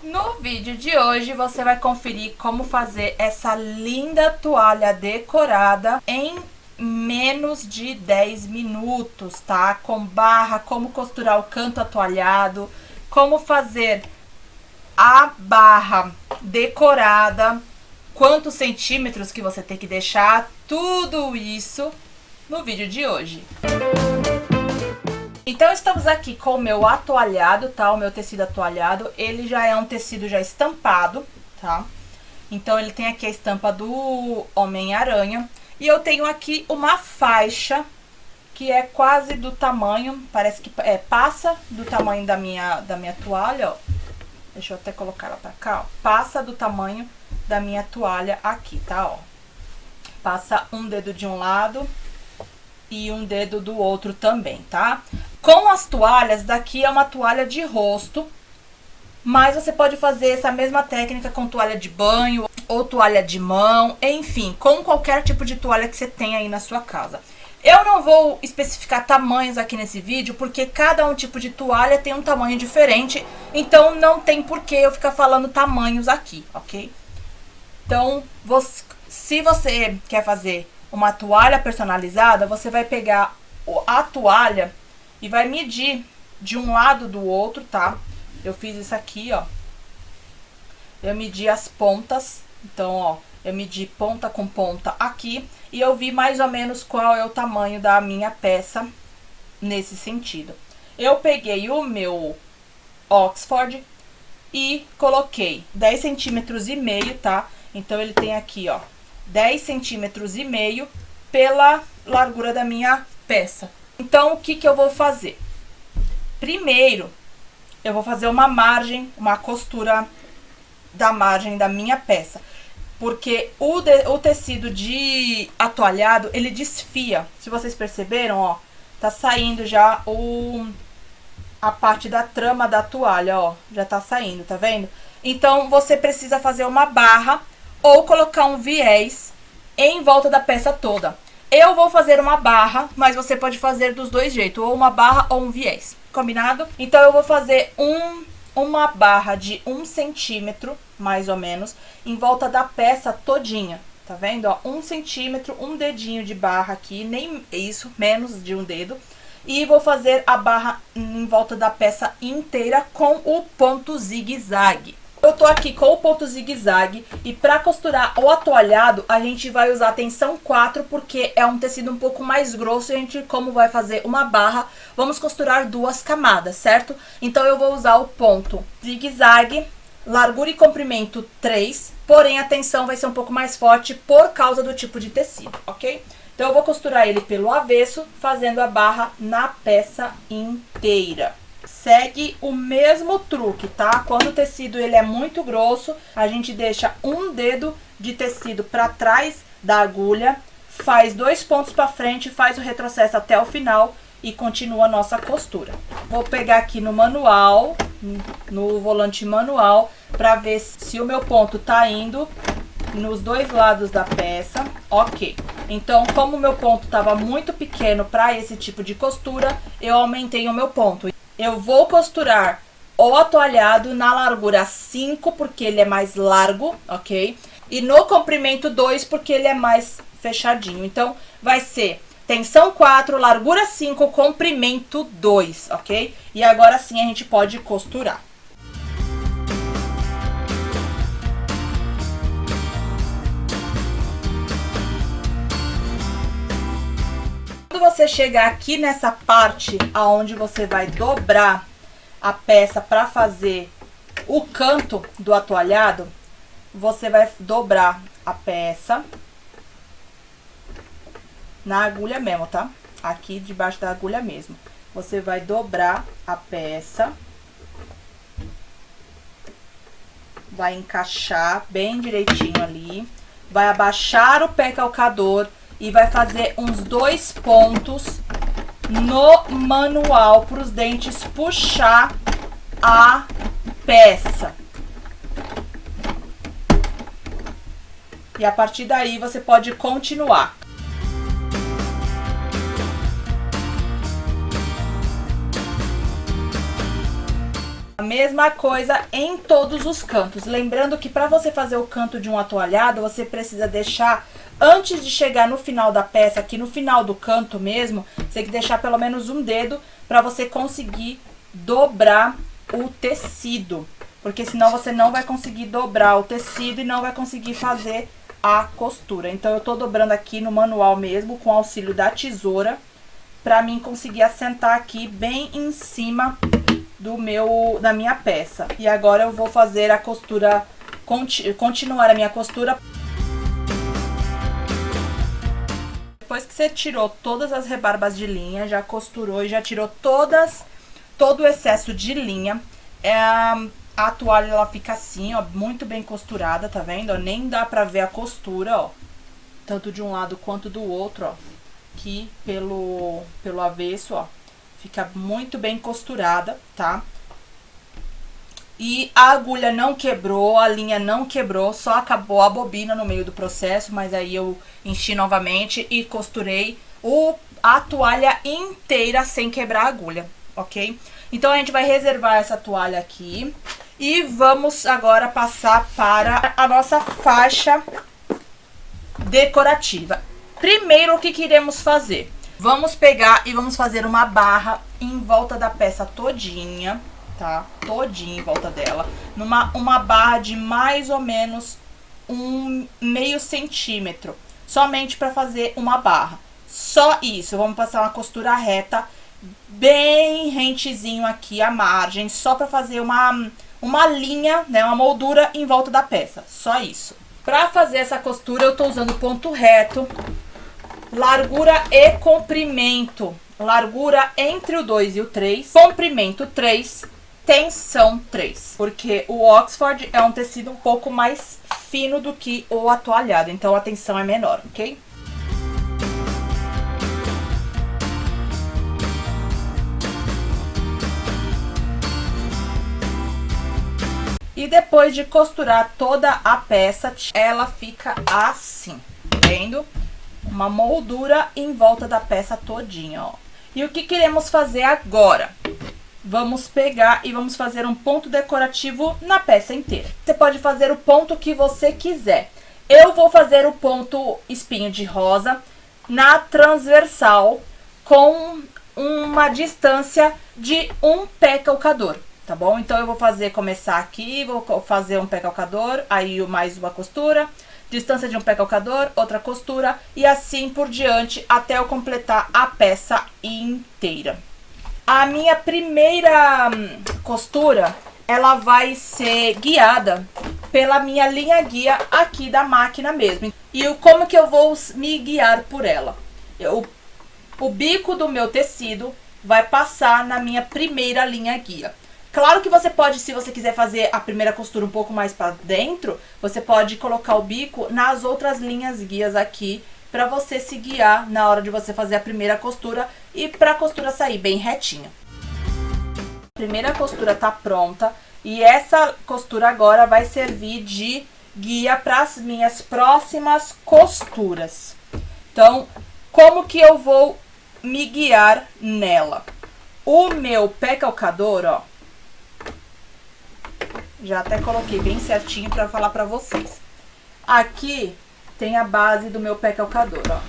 No vídeo de hoje você vai conferir como fazer essa linda toalha decorada em menos de 10 minutos, tá? Com barra, como costurar o canto atoalhado, como fazer a barra decorada, quantos centímetros que você tem que deixar, tudo isso no vídeo de hoje. Então estamos aqui com o meu atoalhado, tá? O meu tecido atoalhado, ele já é um tecido já estampado, tá? Então ele tem aqui a estampa do Homem-Aranha. E eu tenho aqui uma faixa que é quase do tamanho, parece que passa do tamanho da minha toalha, ó. Deixa eu até colocar ela pra cá, ó. Passa do tamanho da minha toalha aqui, tá, ó. Passa um dedo de um lado e um dedo do outro também, tá? Com as toalhas, daqui é uma toalha de rosto, mas você pode fazer essa mesma técnica com toalha de banho ou toalha de mão, enfim, com qualquer tipo de toalha que você tenha aí na sua casa. Eu não vou especificar tamanhos aqui nesse vídeo, porque cada um tipo de toalha tem um tamanho diferente, então não tem por que eu ficar falando tamanhos aqui, ok? Então, se você quer fazer uma toalha personalizada, você vai pegar a toalha e vai medir de um lado do outro, tá? Eu fiz isso aqui, ó. Eu medi as pontas, então, ó, eu medi ponta com ponta aqui e eu vi mais ou menos qual é o tamanho da minha peça nesse sentido. Eu peguei o meu Oxford e coloquei 10 centímetros e meio, tá? Então ele tem aqui, ó, 10 centímetros e meio pela largura da minha peça. Então, o que eu vou fazer? Primeiro, eu vou fazer uma margem, uma costura da margem da minha peça. Porque o tecido de atoalhado, ele desfia. Se vocês perceberam, ó, tá saindo já a parte da trama da toalha, ó. Já tá saindo, tá vendo? Então, você precisa fazer uma barra ou colocar um viés em volta da peça toda. Eu vou fazer uma barra, mas você pode fazer dos dois jeitos, ou uma barra ou um viés, combinado? Então eu vou fazer uma barra de 1 centímetro, mais ou menos, em volta da peça todinha, tá vendo? Ó, 1 centímetro, um dedinho de barra aqui, nem isso, menos de um dedo. E vou fazer a barra em volta da peça inteira com o ponto zigue-zague. Eu tô aqui com o ponto zigue-zague e para costurar o atoalhado, a gente vai usar tensão 4, porque é um tecido um pouco mais grosso e a gente, como vai fazer uma barra, vamos costurar 2 camadas, certo? Então eu vou usar o ponto zigue-zague, largura e comprimento 3, porém a tensão vai ser um pouco mais forte por causa do tipo de tecido, ok? Então eu vou costurar ele pelo avesso, fazendo a barra na peça inteira. Segue o mesmo truque, tá? Quando o tecido ele é muito grosso, a gente deixa um dedo de tecido para trás da agulha, faz 2 pontos para frente, faz o retrocesso até o final e continua a nossa costura. Vou pegar aqui no manual, no volante manual, para ver se o meu ponto tá indo nos dois lados da peça, ok. Então, como o meu ponto estava muito pequeno para esse tipo de costura, eu aumentei o meu ponto. Eu vou costurar o atoalhado na largura 5, porque ele é mais largo, ok? E no comprimento 2, porque ele é mais fechadinho. Então, vai ser tensão 4, largura 5, comprimento 2, ok? E agora sim a gente pode costurar. Quando você chegar aqui nessa parte aonde você vai dobrar a peça para fazer o canto do atoalhado, você vai dobrar a peça na agulha mesmo, tá? Aqui debaixo da agulha mesmo. Você vai dobrar a peça, vai encaixar bem direitinho ali, vai abaixar o pé calcador e vai fazer uns 2 pontos no manual para os dentes puxar a peça. E a partir daí você pode continuar. Mesma coisa em todos os cantos. Lembrando que para você fazer o canto de um atoalhado, você precisa deixar, antes de chegar no final da peça, aqui no final do canto mesmo, você tem que deixar pelo menos um dedo para você conseguir dobrar o tecido. Porque senão você não vai conseguir dobrar o tecido e não vai conseguir fazer a costura. Então eu tô dobrando aqui no manual mesmo, com auxílio da tesoura, pra mim conseguir assentar aqui bem em cima da minha peça. E agora eu vou fazer a costura, continuar a minha costura. Depois que você tirou todas as rebarbas de linha, já costurou e já tirou todo o excesso de linha, a toalha ela fica assim, ó, muito bem costurada, tá vendo? Nem dá pra ver a costura, ó, tanto de um lado quanto do outro, ó, aqui pelo avesso, ó, fica muito bem costurada, tá? E a agulha não quebrou, a linha não quebrou, só acabou a bobina no meio do processo, mas aí eu enchi novamente e costurei a toalha inteira sem quebrar a agulha, ok? Então a gente vai reservar essa toalha aqui e vamos agora passar para a nossa faixa decorativa. Primeiro, o que iremos fazer? Vamos pegar e vamos fazer uma barra em volta da peça todinha, tá? Todinha em volta dela. Uma barra de mais ou menos meio centímetro. Somente para fazer uma barra. Só isso. Vamos passar uma costura reta, bem rentezinho aqui a margem, só para fazer uma linha, né? Uma moldura em volta da peça. Só isso. Para fazer essa costura, eu tô usando ponto reto, largura e comprimento. Largura entre o 2 e o 3, comprimento 3, tensão 3. Porque o Oxford é um tecido um pouco mais fino do que o atoalhado, então a tensão é menor, ok? E depois de costurar toda a peça, ela fica assim, vendo? Uma moldura em volta da peça todinha, ó. E o que queremos fazer agora? Vamos pegar e vamos fazer um ponto decorativo na peça inteira. Você pode fazer o ponto que você quiser. Eu vou fazer o ponto espinho de rosa na transversal com uma distância de um pé calcador, tá bom? Então eu vou começar aqui, vou fazer um pé calcador, aí mais uma costura, distância de um pé calcador, outra costura e assim por diante até eu completar a peça inteira. A minha primeira costura, ela vai ser guiada pela minha linha guia aqui da máquina mesmo. E como que eu vou me guiar por ela? O bico do meu tecido vai passar na minha primeira linha guia. Claro que você pode, se você quiser fazer a primeira costura um pouco mais para dentro, você pode colocar o bico nas outras linhas guias aqui, para você se guiar na hora de você fazer a primeira costura e para a costura sair bem retinha. A primeira costura tá pronta e essa costura agora vai servir de guia para as minhas próximas costuras. Então, como que eu vou me guiar nela? O meu pé calcador, ó, já até coloquei bem certinho para falar para vocês. Aqui tem a base do meu pé calcador, ó.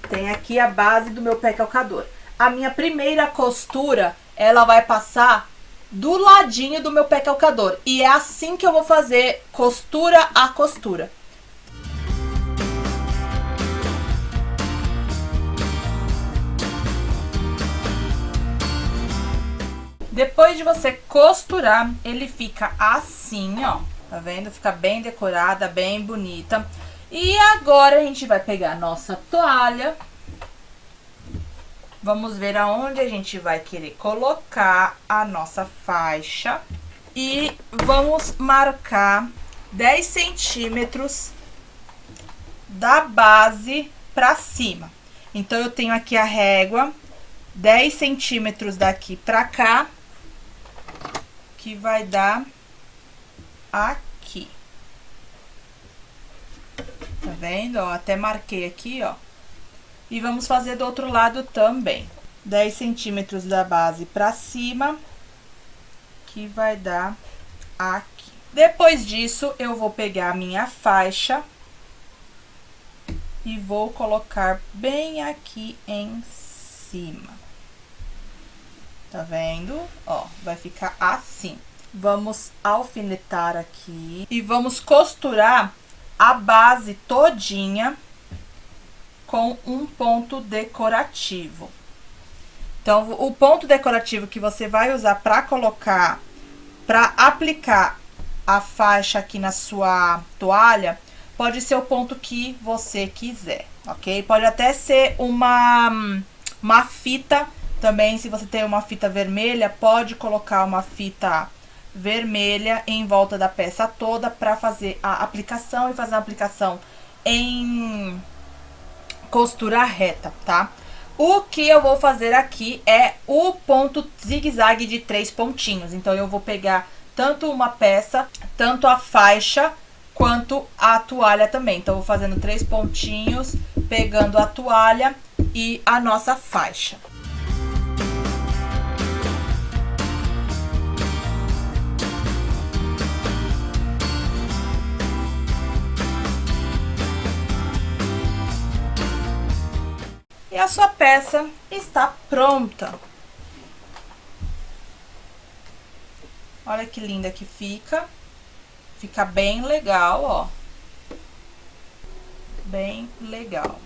Tem aqui a base do meu pé calcador. A minha primeira costura, ela vai passar do ladinho do meu pé calcador. E é assim que eu vou fazer costura a costura. Depois de você costurar, ele fica assim, ó. Tá vendo? Fica bem decorada, bem bonita. E agora a gente vai pegar a nossa toalha. Vamos ver aonde a gente vai querer colocar a nossa faixa. E vamos marcar 10 centímetros da base pra cima. Então, eu tenho aqui a régua, 10 centímetros daqui pra cá, que vai dar aqui. Tá vendo? Ó, até marquei aqui, ó. E vamos fazer do outro lado também. 10 centímetros da base pra cima. que vai dar aqui. Depois disso, eu vou pegar a minha faixa e vou colocar bem aqui em cima. Tá vendo? Ó, vai ficar assim. Vamos alfinetar aqui e vamos costurar a base todinha com um ponto decorativo. Então, o ponto decorativo que você vai usar para colocar, para aplicar a faixa aqui na sua toalha, pode ser o ponto que você quiser, ok? Pode até ser uma fita também, se você tem uma fita vermelha, pode colocar uma fita vermelha em volta da peça toda para fazer a aplicação e fazer a aplicação em costura reta, tá? O que eu vou fazer aqui é o ponto zigue-zague de 3 pontinhos. Então, eu vou pegar tanto uma peça, tanto a faixa, quanto a toalha também. Então, eu vou fazendo 3 pontinhos, pegando a toalha e a nossa faixa. E a sua peça está pronta. Olha que linda que fica. Fica bem legal, ó. Bem legal.